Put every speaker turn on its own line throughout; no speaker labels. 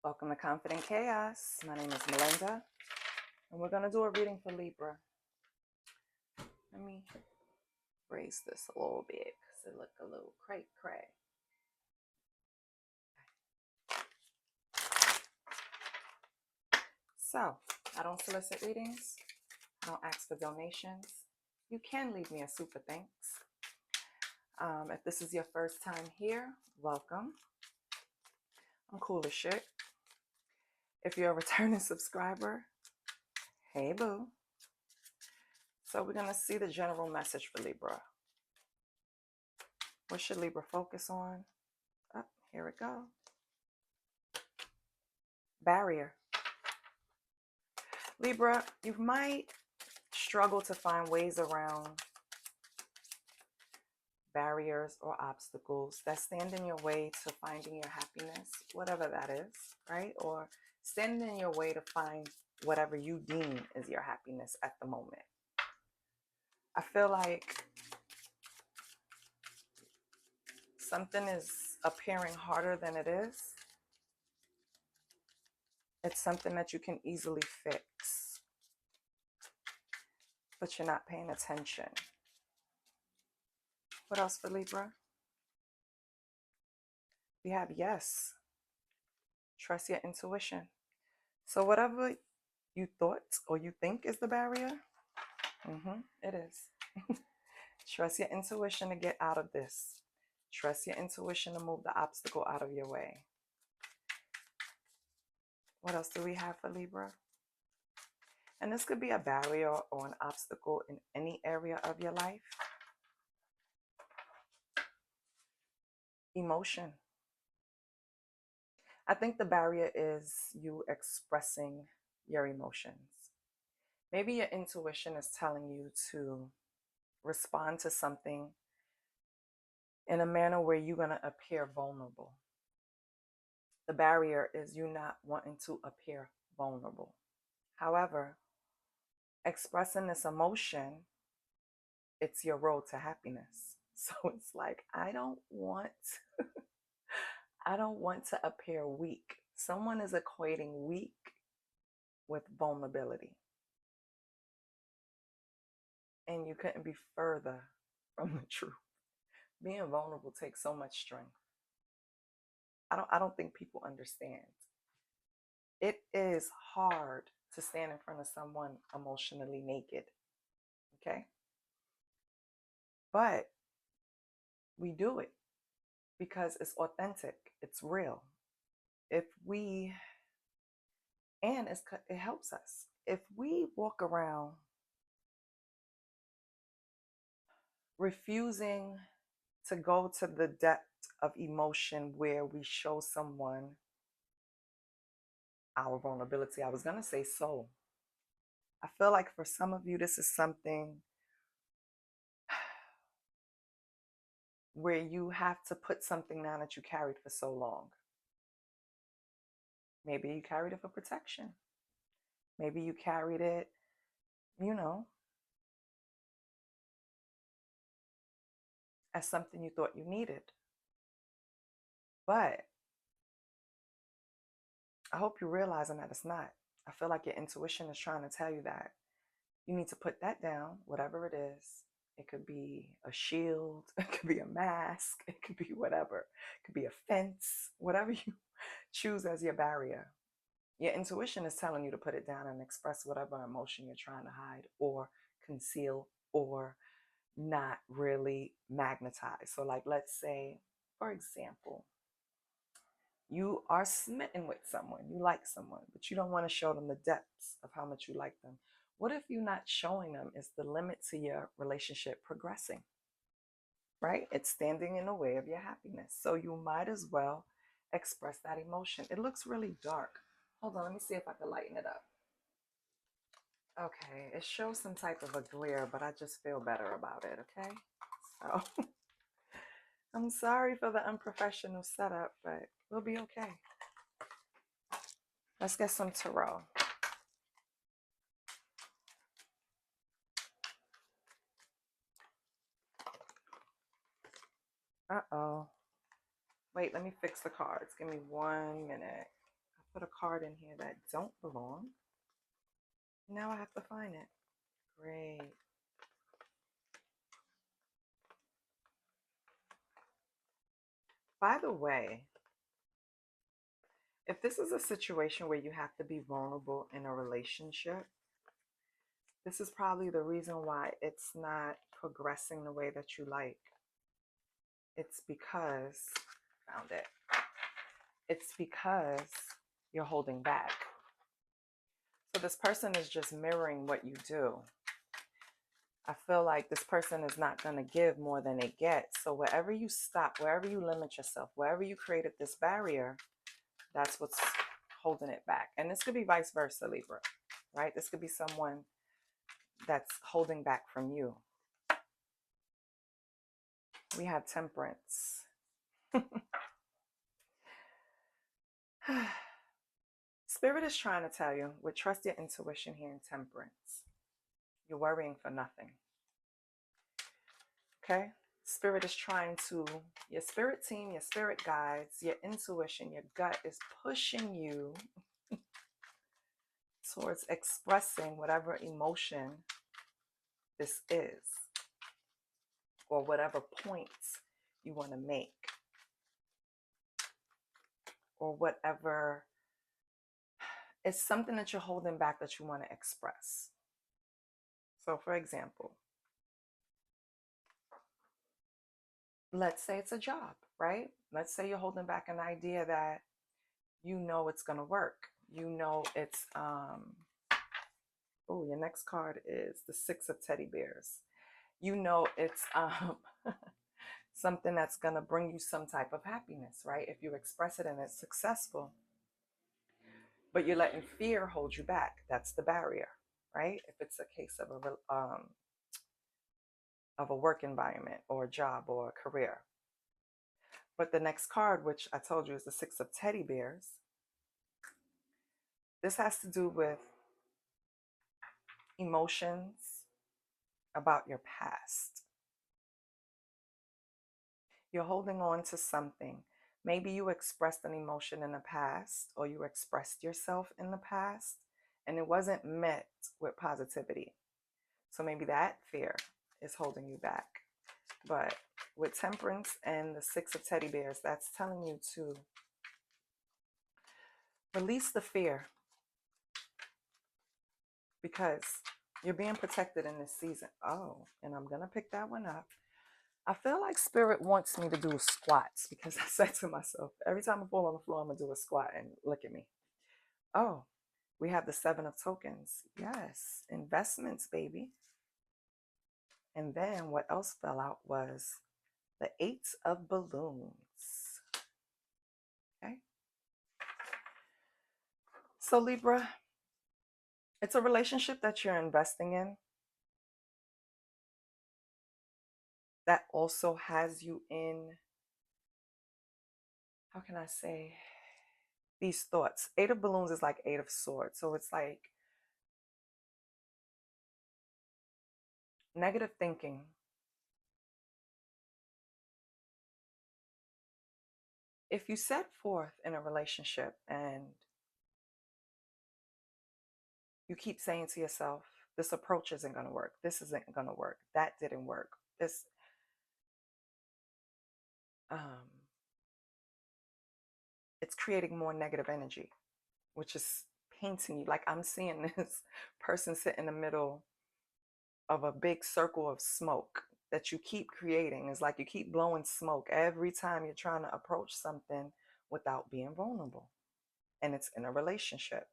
Welcome to Confident Chaos. My name is Melinda, and we're going to do a reading for Libra. Let me raise this a little bit because it look a little cray-cray. So, I don't solicit readings. I don't ask for donations. You can leave me a super thanks. If this is your first time here, welcome. I'm cool as shit. If you're a returning subscriber, hey boo. So we're going to see the general message for Libra. What should Libra focus on? Oh, here we go. Barrier. Libra, you might struggle to find ways around barriers or obstacles that stand in your way to finding your happiness, whatever that is, right? Or stand in your way to find whatever you deem is your happiness at the moment. I feel like something is appearing harder than it is. It's something that you can easily fix, but you're not paying attention. What else for Libra? We have yes. Trust your intuition. So whatever you thought or you think is the barrier, it is. Trust your intuition to get out of this. Trust your intuition to move the obstacle out of your way. What else do we have for Libra? And this could be a barrier or an obstacle in any area of your life. Emotion. I think the barrier is you expressing your emotions. Maybe your intuition is telling you to respond to something in a manner where you're going to appear vulnerable. The barrier is you not wanting to appear vulnerable. However, expressing this emotion, it's your road to happiness. So it's like, I don't want to appear weak. Someone is equating weak with vulnerability. And you couldn't be further from the truth. Being vulnerable takes so much strength. I don't think people understand. It is hard to stand in front of someone emotionally naked. Okay? But we do it because it's authentic. It's real. It helps us. If we walk around refusing to go to the depth of emotion where we show someone our vulnerability, I was going to say soul. I feel like for some of you, this is something where you have to put something down that you carried for so long. Maybe you carried it for protection. Maybe you carried it, as something you thought you needed. But I hope you're realizing that it's not. I feel like your intuition is trying to tell you that you need to put that down, whatever it is. It could be a shield, it could be a mask, it could be whatever. It could be a fence, whatever you choose as your barrier. Your intuition is telling you to put it down and express whatever emotion you're trying to hide or conceal or not really magnetize. So like, let's say, for example, you are smitten with someone, you like someone, but you don't want to show them the depths of how much you like them. What if you not showing them is the limit to your relationship progressing, right? It's standing in the way of your happiness. So you might as well express that emotion. It looks really dark. Hold on, let me see if I can lighten it up. Okay, it shows some type of a glare, but I just feel better about it, okay? So I'm sorry for the unprofessional setup, but we'll be okay. Let's get some tarot. Uh-oh. Wait, let me fix the cards. Give me 1 minute. Put a card in here that don't belong. Now I have to find it. Great. By the way, if this is a situation where you have to be vulnerable in a relationship, this is probably the reason why it's not progressing the way that you like. It's because, found it. It's because you're holding back. So this person is just mirroring what you do. I feel like this person is not going to give more than they get. So wherever you stop, wherever you limit yourself, wherever you created this barrier, that's what's holding it back. And this could be vice versa, Libra, right? This could be someone that's holding back from you. We have temperance. Spirit is trying to tell you, with trust your intuition here in temperance, you're worrying for nothing. Okay? Spirit is trying to, your spirit team, your spirit guides, your intuition, your gut is pushing you towards expressing whatever emotion this is, or whatever points you want to make, or whatever. It's something that you're holding back that you want to express. So, for example, let's say it's a job, right? Let's say you're holding back an idea that you know it's going to work. You know it's, oh, your next card is the 6 of teddy bears. You know it's something that's going to bring you some type of happiness, right? If you express it and it's successful, but you're letting fear hold you back. That's the barrier, right? If it's a case of a work environment or a job or a career. But the next card, which I told you is the 6 of teddy bears, this has to do with emotions about your past. You're holding on to something. Maybe you expressed an emotion in the past, or you expressed yourself in the past, and it wasn't met with positivity. So maybe that fear is holding you back. But with temperance and the 6 of teddy bears, that's telling you to release the fear, because you're being protected in this season. Oh, and I'm going to pick that one up. I feel like Spirit wants me to do squats, because I said to myself, every time I fall on the floor, I'm going to do a squat, and look at me. Oh, we have the 7 of tokens. Yes, investments, baby. And then what else fell out was the 8 of balloons. Okay. So Libra, it's a relationship that you're investing in that also has you in, how can I say, these thoughts. 8 of balloons is like 8 of swords. So it's like negative thinking. If you set forth in a relationship and you keep saying to yourself, this approach isn't going to work, this isn't going to work, that didn't work, this, it's creating more negative energy, which is painting you. Like I'm seeing this person sit in the middle of a big circle of smoke that you keep creating. It's like you keep blowing smoke every time you're trying to approach something without being vulnerable. And it's in a relationship.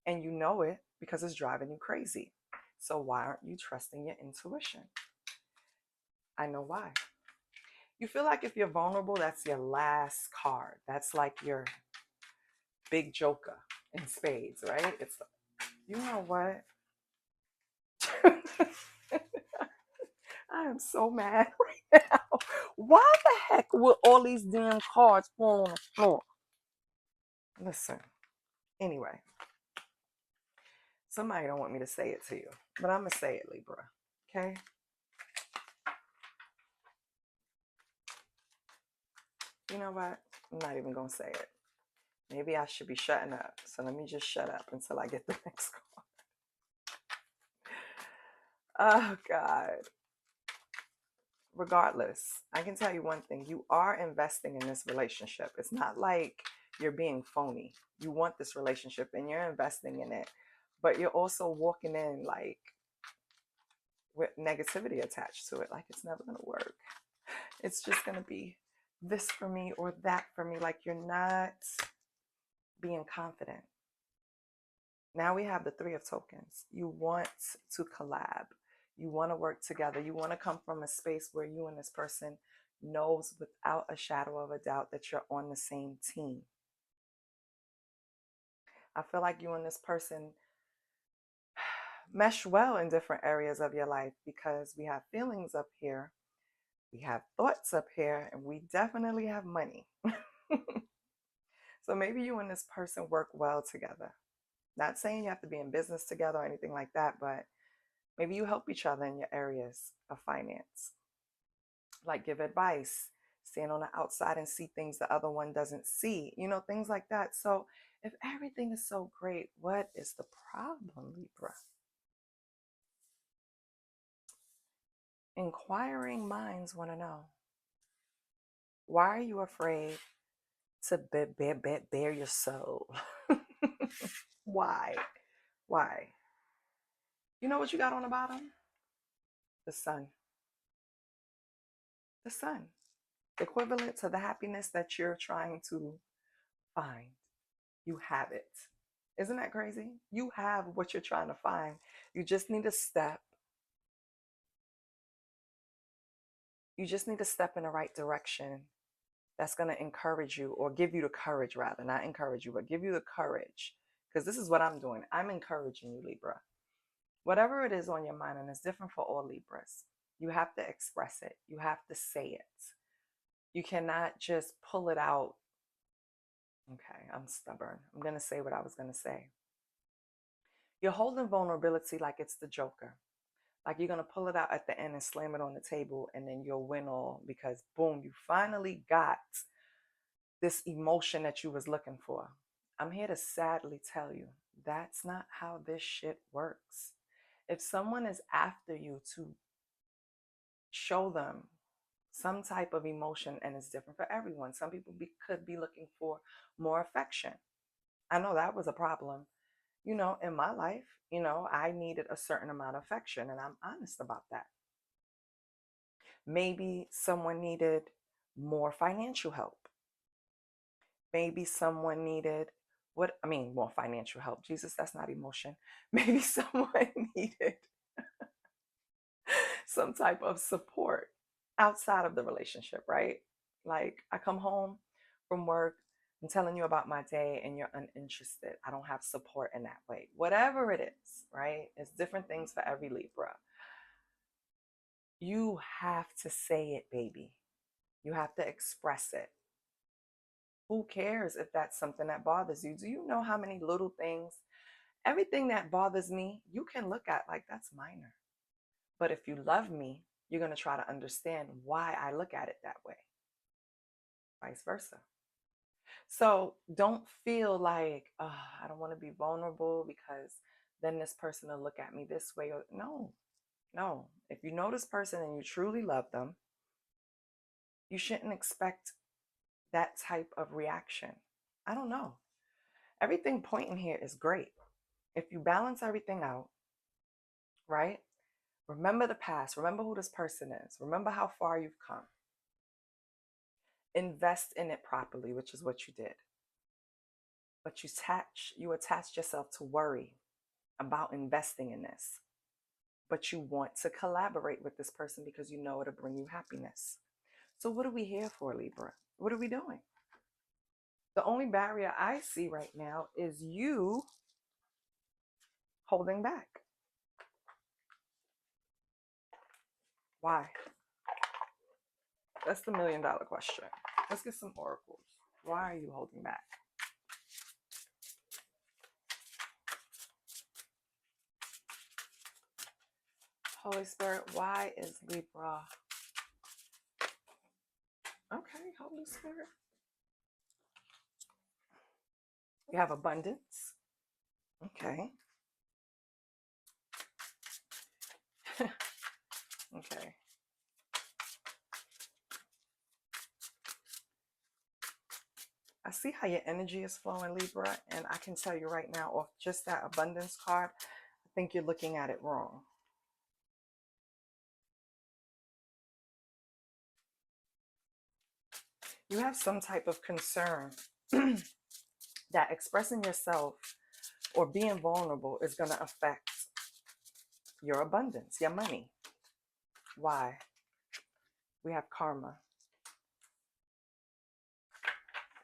And you know it because it's driving you crazy. So why aren't you trusting your intuition? I know why. You feel like if you're vulnerable, that's your last card. That's like your big joker in spades, right? It's, you know what? I am so mad right now. Why the heck would all these damn cards fall on the floor? Listen, anyway, somebody don't want me to say it to you, but I'm going to say it, Libra, okay? You know what? I'm not even going to say it. Maybe I should be shutting up. So let me just shut up until I get the next call. Oh, God. Regardless, I can tell you one thing. You are investing in this relationship. It's not like you're being phony. You want this relationship and you're investing in it. But you're also walking in like with negativity attached to it. Like it's never going to work. It's just going to be this for me or that for me. Like you're not being confident. Now we have the Three of Tokens. You want to collab. You want to work together. You want to come from a space where you and this person knows without a shadow of a doubt that you're on the same team. I feel like you and this person mesh well in different areas of your life because we have feelings up here, we have thoughts up here, and we definitely have money. So maybe you and this person work well together. Not saying you have to be in business together or anything like that, but maybe you help each other in your areas of finance. Like give advice, stand on the outside and see things the other one doesn't see, things like that. So if everything is so great, what is the problem, Libra? Inquiring minds want to know. Why are you afraid to bare your soul? Why? Why? You know what you got on the bottom? The sun. The sun. Equivalent to the happiness that you're trying to find. You have it. Isn't that crazy? You have what you're trying to find. You just need a step. You just need to step in the right direction. That's going to encourage you, or give you the courage, rather, not encourage you, but give you the courage. Because this is what I'm doing. I'm encouraging you, Libra. Whatever it is on your mind, and it's different for all Libras, you have to express it. You have to say it. You cannot just pull it out. Okay, I'm stubborn. I'm going to say what I was going to say. You're holding vulnerability like it's the Joker. Like you're going to pull it out at the end and slam it on the table, and then you'll win all because, boom, you finally got this emotion that you was looking for. I'm here to sadly tell you, that's not how this shit works. If someone is after you to show them some type of emotion, and it's different for everyone. Some people could be looking for more affection. I know that was a problem. In my life, I needed a certain amount of affection, and I'm honest about that. Maybe someone needed more financial help. Maybe someone needed more financial help. Jesus, that's not emotion. Maybe someone needed some type of support outside of the relationship, right? Like I come home from work, I'm telling you about my day and you're uninterested. I don't have support in that way. Whatever it is, right? It's different things for every Libra. You have to say it, baby. You have to express it. Who cares if that's something that bothers you? Do you know how many little things, everything that bothers me, you can look at like that's minor. But if you love me, you're going to try to understand why I look at it that way. Vice versa. So don't feel like, oh, I don't want to be vulnerable because then this person will look at me this way. Or, no. If you know this person and you truly love them, you shouldn't expect that type of reaction. I don't know. Everything pointing here is great. If you balance everything out, right? Remember the past. Remember who this person is. Remember how far you've come. Invest in it properly, which is what you did. But you attached yourself to worry about investing in this. But you want to collaborate with this person because you know it'll bring you happiness. So what are we here for, Libra? What are we doing? The only barrier I see right now is you holding back. Why? That's the $1 million question. Let's get some oracles. Why are you holding back? Holy Spirit, why is Libra? Okay, Holy Spirit. We have abundance. Okay. Okay. I see how your energy is flowing, Libra, and I can tell you right now, off just that abundance card, I think you're looking at it wrong. You have some type of concern that expressing yourself or being vulnerable is going to affect your abundance, your money. Why? We have karma.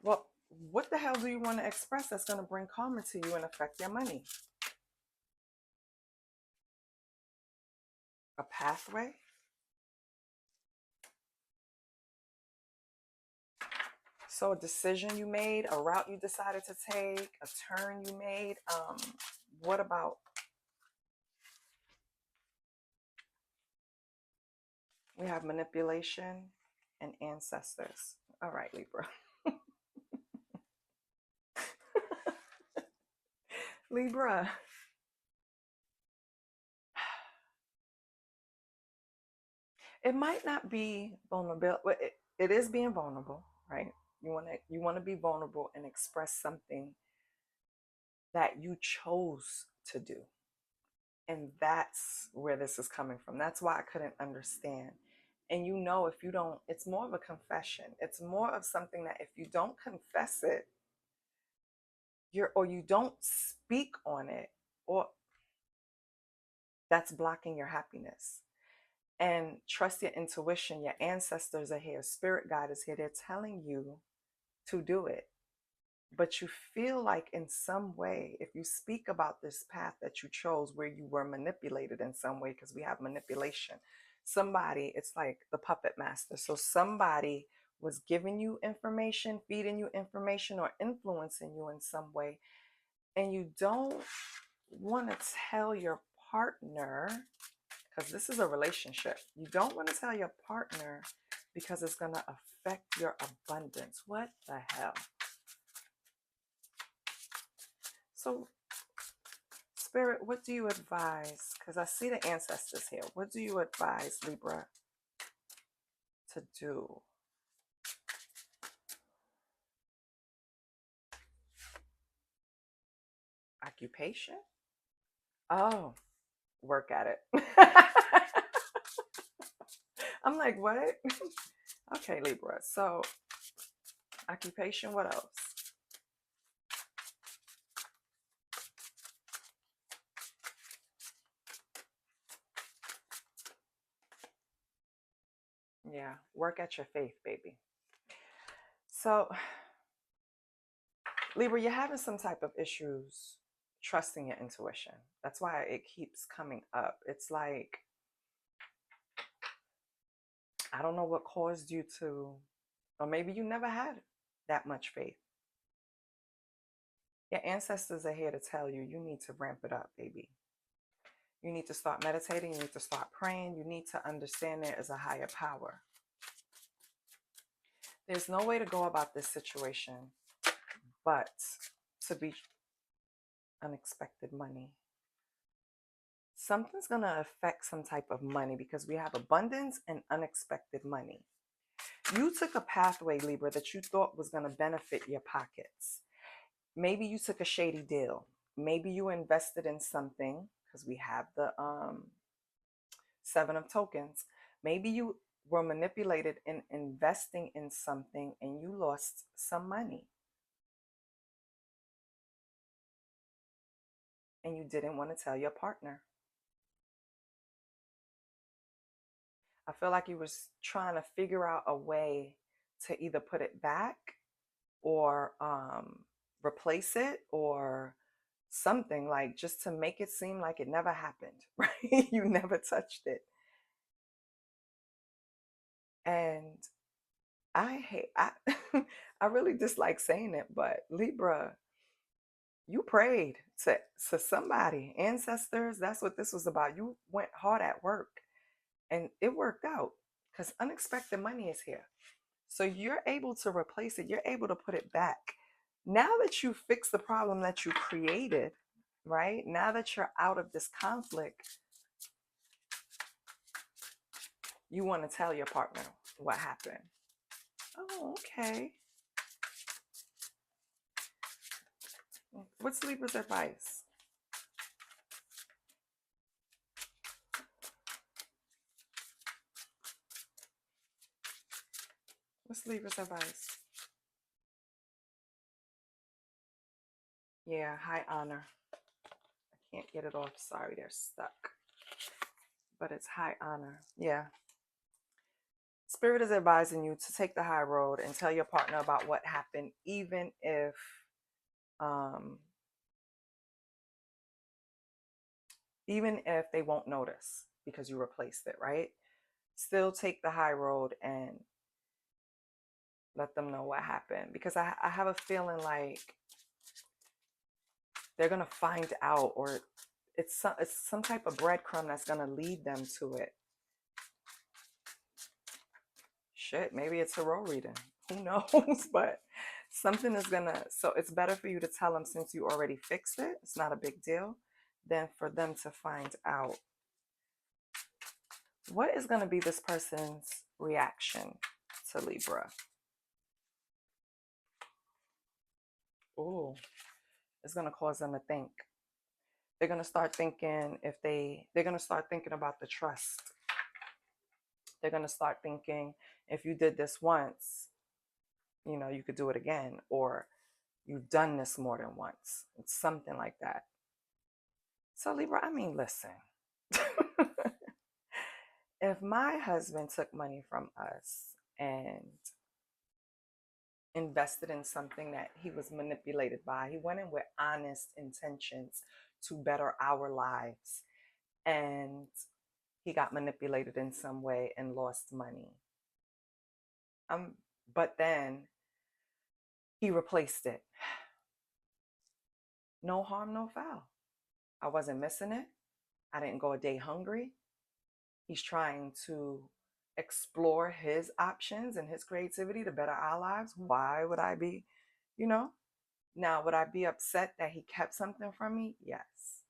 Well, what the hell do you want to express that's going to bring karma to you and affect your money? A pathway? So a decision you made, a route you decided to take, a turn you made. What about? We have manipulation and ancestors. All right, Libra. Libra. It might not be vulnerable, but it is being vulnerable, right? You want to be vulnerable and express something that you chose to do. And that's where this is coming from. That's why I couldn't understand. And if you don't, it's more of a confession. It's more of something that if you don't confess it, or you don't speak on it, or that's blocking your happiness. And trust your intuition. Your ancestors are here. Spirit guide is here. They're telling you to do it. But you feel like in some way, if you speak about this path that you chose where you were manipulated in some way, because we have manipulation, it's like the puppet master. So somebody was giving you information, feeding you information, or influencing you in some way. And you don't want to tell your partner, because this is a relationship. You don't want to tell your partner because it's going to affect your abundance. What the hell? So, Spirit, what do you advise? Because I see the ancestors here. What do you advise Libra to do? Occupation? Oh, work at it. I'm like, what? Okay, Libra. So, occupation, what else? Yeah, work at your faith, baby. So, Libra, you're having some type of issues trusting your intuition. That's why it keeps coming up. It's like, I don't know what caused you to, or maybe you never had that much faith. Your ancestors are here to tell you, you need to ramp it up, baby. You need to start meditating. You need to start praying. You need to understand there is a higher power. There's no way to go about this situation but to be unexpected money. Something's going to affect some type of money because we have abundance and unexpected money. You took a pathway, Libra, that you thought was going to benefit your pockets. Maybe you took a shady deal. Maybe you invested in something because we have the 7 of tokens. Maybe you were manipulated in investing in something and you lost some money. And you didn't want to tell your partner. I feel like you was trying to figure out a way to either put it back or replace it or something, like just to make it seem like it never happened, right? You never touched it. And I I really dislike saying it, but Libra, you prayed to somebody, ancestors. That's what this was about. You went hard at work and it worked out because unexpected money is here. So you're able to replace it. You're able to put it back. Now that you fix the problem that you created, right? Now that you're out of this conflict, you want to tell your partner what happened. Oh, okay. What's Libra's advice? What's Libra's advice? Yeah, high honor. I can't get it off. Sorry, they're stuck. But it's high honor. Yeah. Spirit is advising you to take the high road and tell your partner about what happened, um, even if they won't notice because you replaced it, right? Still take the high road and let them know what happened, because I have a feeling like they're gonna find out, or it's some type of breadcrumb that's gonna lead them to it. Shit, maybe it's a role reading. Who knows? But something is gonna. So it's better for you to tell them, since you already fixed it. It's not a big deal. Than for them to find out. What is gonna be this person's reaction to Libra? Ooh, it's gonna cause them to think. They're gonna start thinking, they're gonna start thinking about the trust. They're gonna start thinking, if you did this once, you could do it again, or you've done this more than once. It's something like that. So Libra, I mean, listen. If my husband took money from us and invested in something that he was manipulated by, he went in with honest intentions to better our lives, and he got manipulated in some way and lost money. But then he replaced it. No harm, no foul. I wasn't missing it. I didn't go a day hungry. He's trying to explore his options and his creativity to better our lives. Why would I be, Now, would I be upset that he kept something from me? Yes.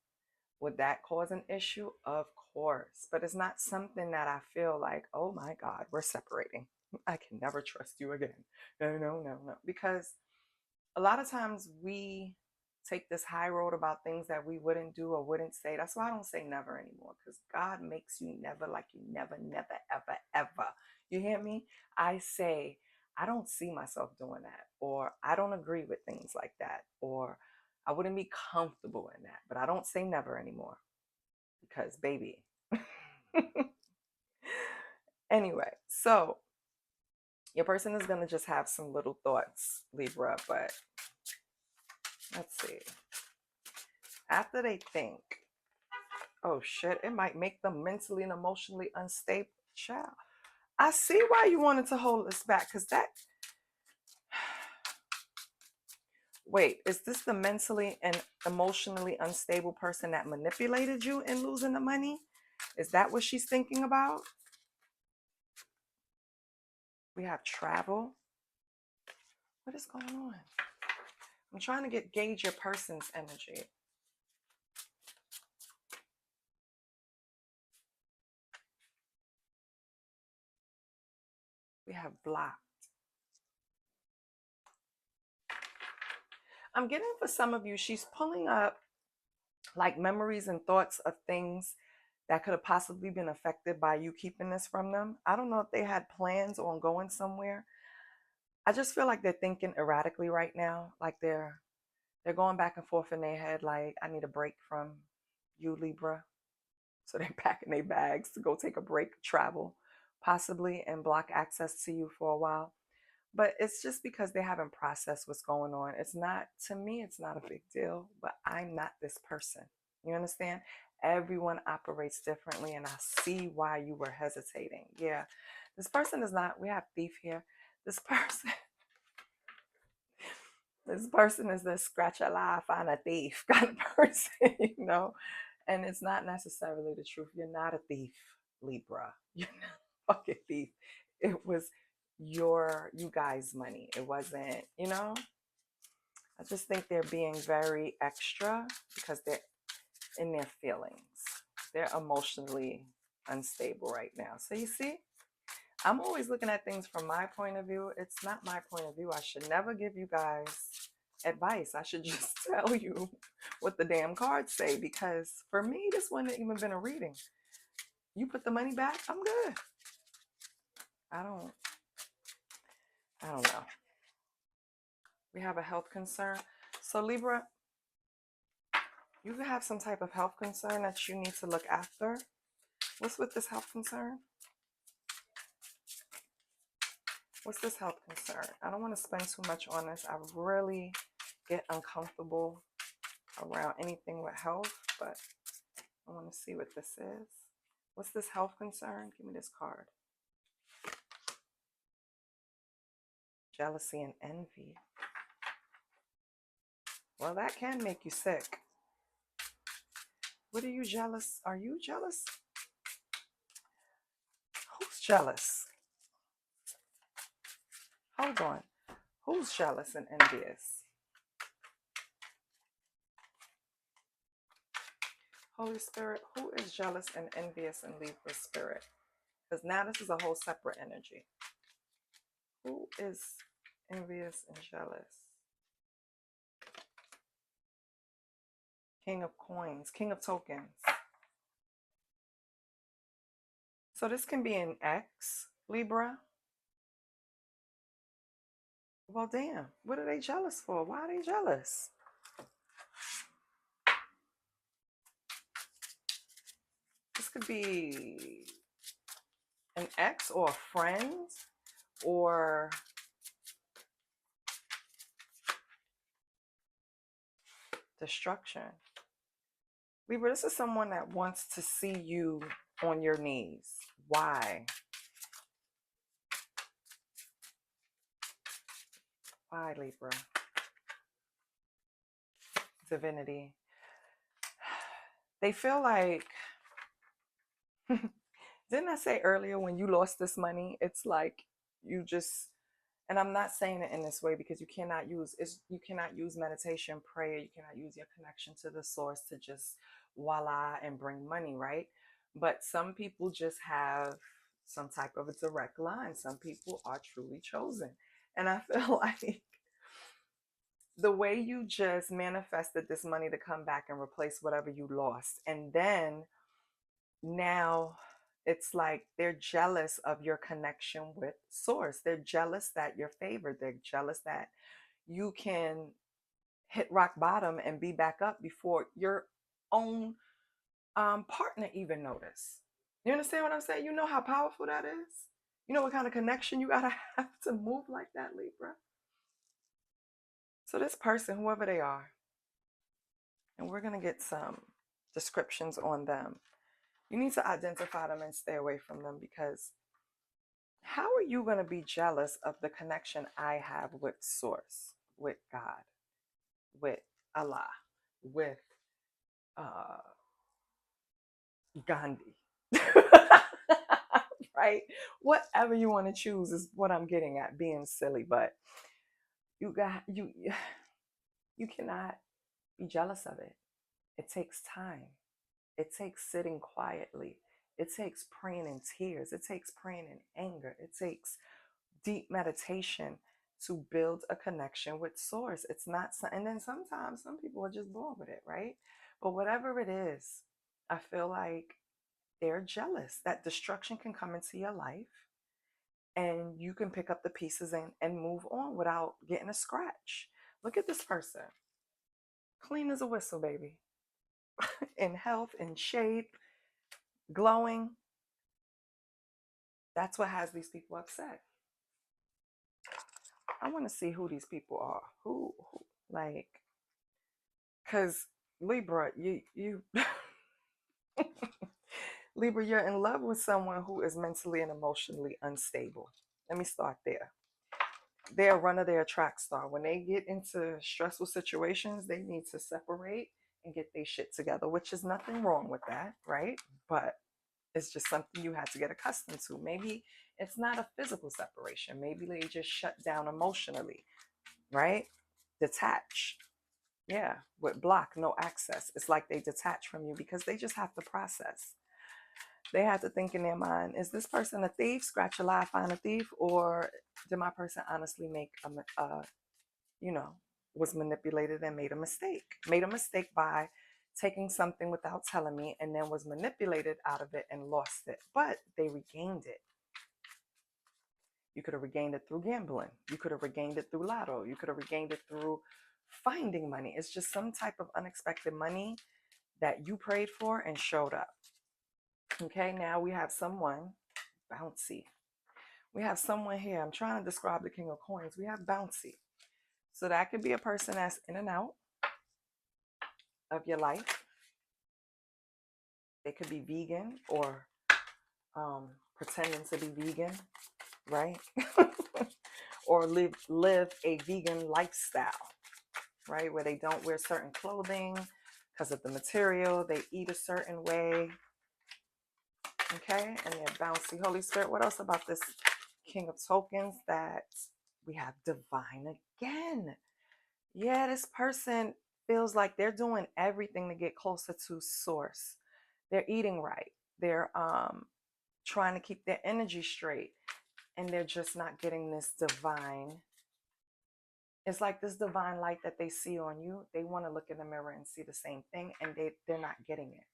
Would that cause an issue? Of course. But it's not something that I feel like, oh my God, we're separating. I can never trust you again. No. Because a lot of times we take this high road about things that we wouldn't do or wouldn't say. That's why I don't say never anymore, because God makes you never, like you never, ever, ever. You hear me? I say, I don't see myself doing that, or I don't agree with things like that, or I wouldn't be comfortable in that. But I don't say never anymore, because baby. Anyway, so your person is going to just have some little thoughts, Libra, but let's see. After they think, oh shit, it might make them mentally and emotionally unstable. Child, I see why you wanted to hold us back, because that. Wait, is this the mentally and emotionally unstable person that manipulated you in losing the money? Is that what she's thinking about? We have travel. What is going on? I'm trying to gauge your person's energy. We have blocked. I'm getting, for some of you, she's pulling up like memories and thoughts of things that could have possibly been affected by you keeping this from them. I don't know if they had plans on going somewhere. I just feel like they're thinking erratically right now. Like they're going back and forth in their head, like, I need a break from you, Libra. So they're packing their bags to go take a break, travel, possibly, and block access to you for a while. But it's just because they haven't processed what's going on. It's not, to me, it's not a big deal, but I'm not this person. You understand? Everyone operates differently, and I see why you were hesitating. Yeah, this person is not, we have thief here. This person, this person is the scratch a lie, find a thief kind of person, And it's not necessarily the truth. You're not a thief, Libra. You're not a fucking thief. It was you guys' money. It wasn't, I just think they're being very extra because they're in their feelings. They're emotionally unstable right now. So you see, I'm always looking at things from my point of view. It's not my point of view. I should never give you guys advice. I should just tell you what the damn cards say, because for me, this wouldn't have even been a reading. You put the money back, I'm good. I don't know. We have a health concern. So Libra, you could have some type of health concern that you need to look after. What's with this health concern? What's this health concern? I don't want to spend too much on this. I really get uncomfortable around anything with health, but I want to see what this is. What's this health concern? Give me this card. Jealousy and envy. Well, that can make you sick. What are you jealous? Are you jealous? Who's jealous? Hold on. Who's jealous and envious? Holy Spirit, who is jealous and envious in Libra spirit? Because now this is a whole separate energy. Who is envious and jealous? King of coins, king of tokens. So this can be an ex, Libra. Well, damn, what are they jealous for? Why are they jealous? This could be an ex or a friend or destruction. Libra, this is someone that wants to see you on your knees. Why? Why, Libra? Divinity. They feel like, didn't I say earlier when you lost this money, it's like you just, and I'm not saying it in this way because you cannot use meditation, prayer, you cannot use your connection to the source to just voila and bring money, right? But some people just have some type of a direct line. Some people are truly chosen. And I feel like the way you just manifested this money to come back and replace whatever you lost, and then now it's like they're jealous of your connection with source. They're jealous that you're favored. They're jealous that you can hit rock bottom and be back up before your own partner even notice. You understand what I'm saying? You know how powerful that is? You know what kind of connection you gotta have to move like that, Libra? So this person, whoever they are, and we're gonna get some descriptions on them. You need to identify them and stay away from them, because how are you going to be jealous of the connection I have with source, with God, with Allah, with Gandhi? Right? Whatever you want to choose is what I'm getting at, being silly, but you cannot be jealous of it. It takes time. It takes sitting quietly. It takes praying in tears. It takes praying in anger. It takes deep meditation to build a connection with source. It's not, and then sometimes some people are just born with it, right? But whatever it is, I feel like they're jealous that destruction can come into your life and you can pick up the pieces and move on without getting a scratch. Look at this person. Clean as a whistle, baby. In health, in shape, glowing. That's what has these people upset. I want to see who these people are. Who like, because Libra, you Libra, you're in love with someone who is mentally and emotionally unstable. Let me start there. They're a runner, they're a track star. When they get into stressful situations, they need to separate and get their shit together, which is nothing wrong with that, right? But it's just something you had to get accustomed to. Maybe it's not a physical separation. Maybe they just shut down emotionally, right? detach. Yeah, with block, no access. It's like they detach from you because they just have to process. They have to think in their mind, is this person a thief? Scratch a lie, find a thief. Or did my person honestly make you know, was manipulated and made a mistake? Made a mistake by taking something without telling me, and then was manipulated out of it and lost it. But they regained it. You could have regained it through gambling. You could have regained it through lotto. You could have regained it through finding money. It's just some type of unexpected money that you prayed for and showed up. Okay, now we have someone bouncy. We have someone here. I'm trying to describe the King of Coins. We have bouncy. So that could be a person that's in and out of your life. They could be vegan or pretending to be vegan, right? Or live a vegan lifestyle, right? Where they don't wear certain clothing because of the material. They eat a certain way. Okay, and they're bouncy. Holy Spirit, what else about this King of Tokens? That we have divine again. Yeah, this person feels like they're doing everything to get closer to source. They're eating right. They're trying to keep their energy straight, and they're just not getting this divine. It's like this divine light that they see on you. They want to look in the mirror and see the same thing, and they're not getting it.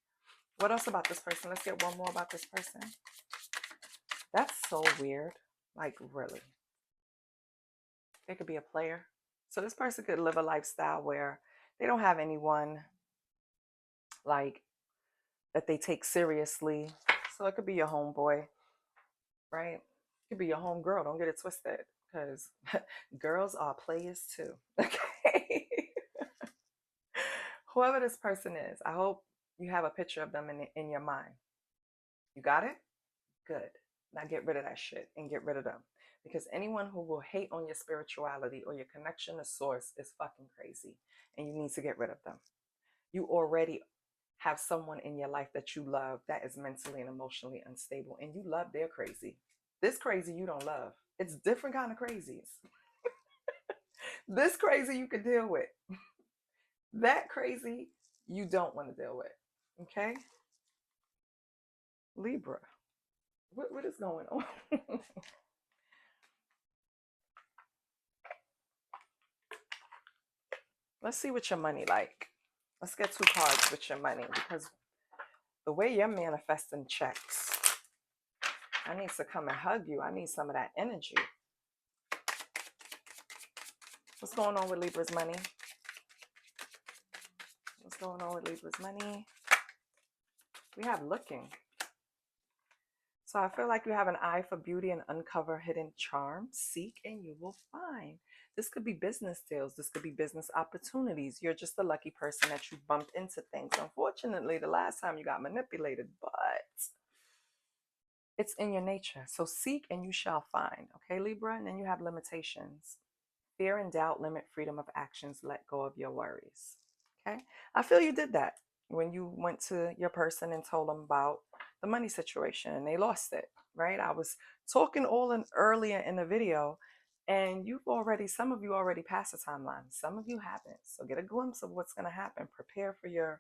What else about this person? Let's get one more about this person. That's so weird. Like, really. They could be a player. So this person could live a lifestyle where they don't have anyone like that they take seriously. So it could be your homeboy, right? It could be your homegirl. Don't get it twisted, because girls are players too. Okay. Whoever this person is, I hope you have a picture of them in your mind. You got it? Good. Now get rid of that shit and get rid of them. Because anyone who will hate on your spirituality or your connection to source is fucking crazy. And you need to get rid of them. You already have someone in your life that you love that is mentally and emotionally unstable. And you love their crazy. This crazy you don't love. It's different kind of crazies. This crazy you can deal with. That crazy you don't want to deal with. Okay? Libra. What is going on? Let's see what your money like. Let's get 2 cards with your money, because the way you're manifesting checks, I need to come and hug you. I need some of that energy. What's going on with Libra's money? What's going on with Libra's money? We have looking. So I feel like you have an eye for beauty and uncover hidden charms. Seek and you will find. This could be business deals. This could be business opportunities. You're just a lucky person that you bumped into things. Unfortunately, the last time you got manipulated, but it's in your nature. So seek and you shall find. Okay, Libra? And then you have limitations. Fear and doubt limit freedom of actions. Let go of your worries. Okay? I feel you did that when you went to your person and told them about the money situation and they lost it, right? I was talking all in earlier in the video, and some of you already passed the timeline. Some of you haven't. So get a glimpse of what's going to happen. Prepare for your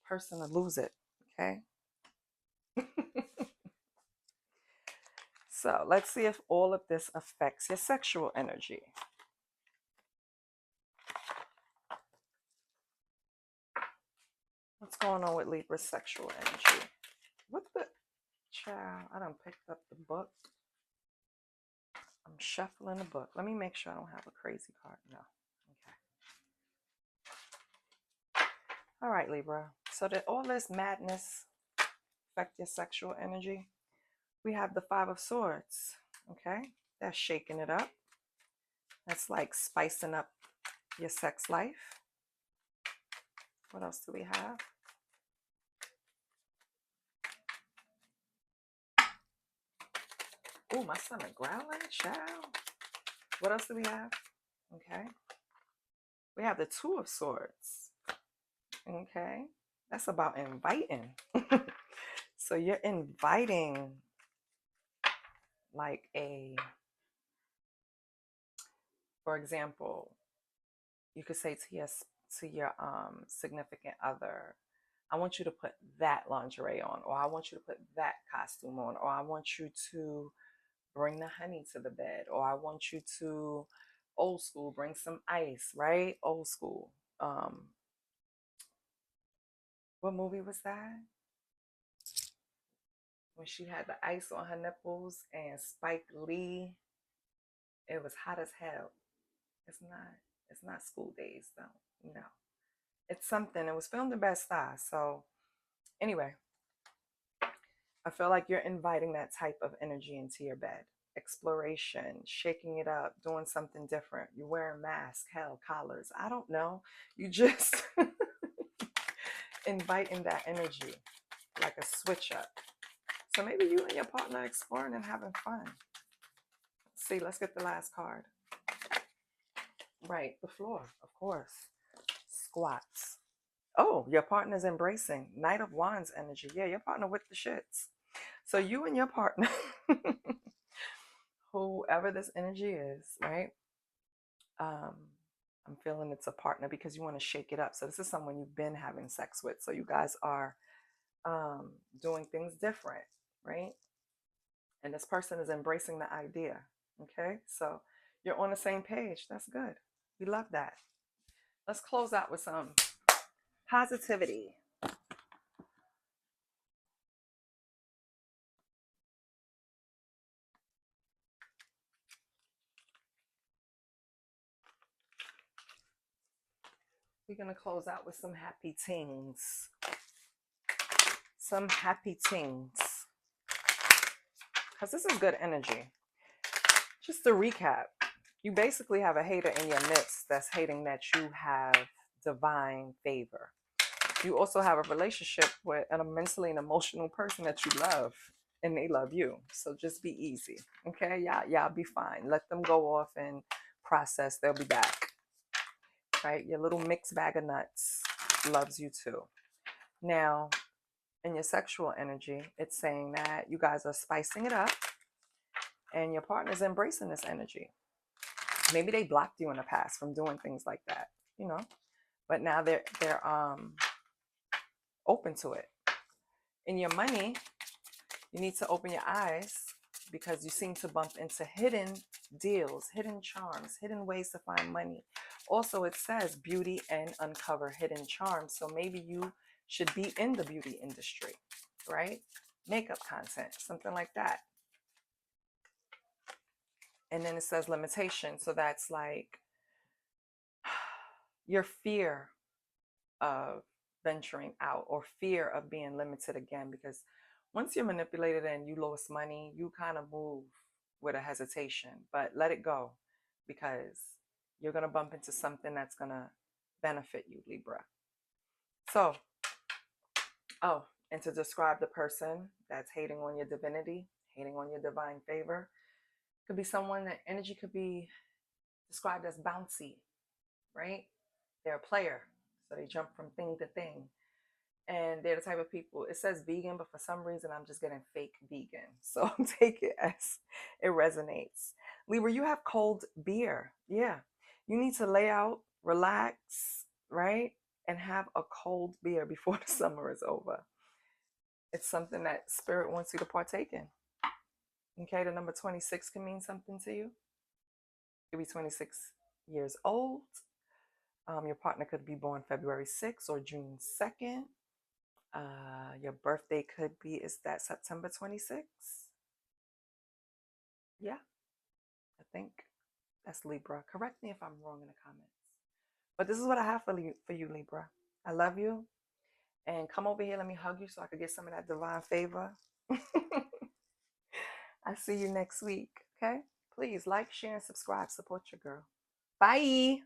person to lose it. Okay? So let's see if all of this affects your sexual energy. What's going on with Libra's sexual energy? What the child? I done picked up the book. I'm shuffling the book. Let me make sure I don't have a crazy card. No. Okay. All right, Libra. So did all this madness affect your sexual energy? We have the 5 of Swords. Okay. That's shaking it up. That's like spicing up your sex life. What else do we have? Oh, my stomach growling, child. What else do we have? Okay. We have the 2 of Swords. Okay. That's about inviting. So you're inviting like for example, you could say to your significant other, I want you to put that lingerie on, or I want you to put that costume on, or I want you to bring the honey to the bed, or I want you to, old school, bring some ice, right? Old school. What movie was that? When she had the ice on her nipples and Spike Lee, it was hot as hell. It's not. It's not School Days though. No, it's something. It was filmed in Bed-Stuy. So anyway, I feel like you're inviting that type of energy into your bed. Exploration, shaking it up, doing something different. You're wearing masks, hell, collars. I don't know. You just inviting that energy like a switch up. So maybe you and your partner are exploring and having fun. See, let's get the last card. Right, the floor, of course. Squats. Oh, your partner's embracing. Knight of Wands energy. Yeah, your partner with the shits. So you and your partner, whoever this energy is, right? I'm feeling it's a partner because you want to shake it up. So this is someone you've been having sex with. So you guys are doing things different, right? And this person is embracing the idea. Okay, so you're on the same page. That's good. We love that. Let's close out with some positivity. We're going to close out with some happy tings. Some happy tings. Because this is good energy. Just to recap, you basically have a hater in your midst that's hating that you have divine favor. You also have a relationship with a mentally and emotional person that you love, and they love you. So just be easy. Okay? Y'all be fine. Let them go off and process. They'll be back. Right? Your little mixed bag of nuts loves you too. Now, in your sexual energy, it's saying that you guys are spicing it up and your partner's embracing this energy. Maybe they blocked you in the past from doing things like that, you know, but now they're open to it. In your money, you need to open your eyes because you seem to bump into hidden deals, hidden charms, hidden ways to find money. Also, it says beauty and uncover hidden charms. So maybe you should be in the beauty industry, right? Makeup content, something like that. And then it says limitation. So that's like your fear of venturing out or fear of being limited again, because once you're manipulated and you lost money, you kind of move with a hesitation, but let it go because you're going to bump into something that's going to benefit you, Libra. So, oh, and to describe the person that's hating on your divinity, hating on your divine favor, could be someone that energy could be described as bouncy, right? They're a player, so they jump from thing to thing. And they're the type of people, it says vegan, but for some reason I'm just getting fake vegan. So take it as it resonates. Libra, you have cold beer. Yeah. You need to lay out, relax, right? And have a cold beer before the summer is over. It's something that spirit wants you to partake in. Okay, the number 26 can mean something to you. You could be 26 years old. Your partner could be born February 6th or June 2nd. Your birthday could be, is that September 26th? Yeah, I think that's Libra. Correct me if I'm wrong in the comments. But this is what I have for you, Libra. I love you. And come over here, let me hug you so I could get some of that divine favor. I see you next week, okay? Please like, share, and subscribe. Support your girl. Bye.